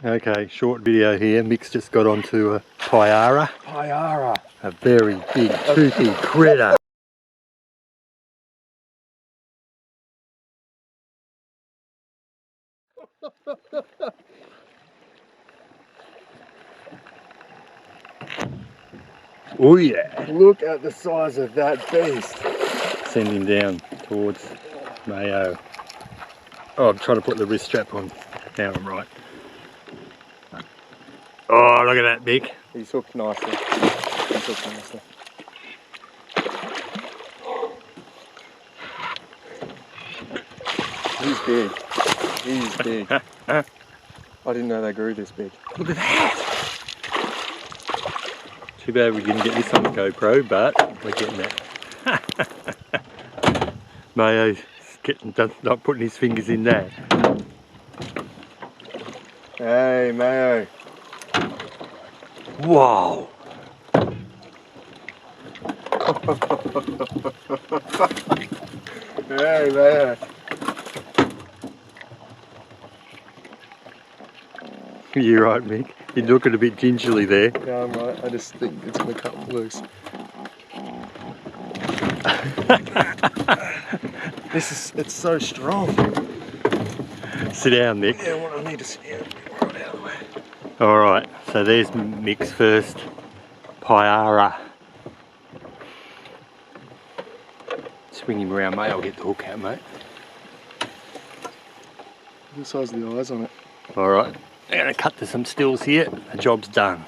Okay, short video here. Mick's just got onto a Payara. Payara. A very big, toothy critter. Oh yeah. Look at the size of that beast. Send him down towards Mayo. Oh, I'm trying to put the wrist strap on. Now I'm right. Oh, look at that, Mick. He's hooked nicely. He's hooked nicely. He's big. He's big. I didn't know they grew this big. Look at that. Too bad we didn't get this on the GoPro, but we're getting it. Mayo's not putting his fingers in there. Hey, Mayo. Wow. Hey, Mayo. You're right, Mick. You're looking a bit gingerly there. Yeah, I'm right. I just think it's going to come loose. It's so strong. Sit down, Mick. Yeah, well, I need to sit down. Right out of the way. Alright, so there's Mick's first Payara. Swing him around, mate. I'll get the hook out, mate. Look at the size of the eyes on it. Alright, I'm going to cut to some stills here. The job's done.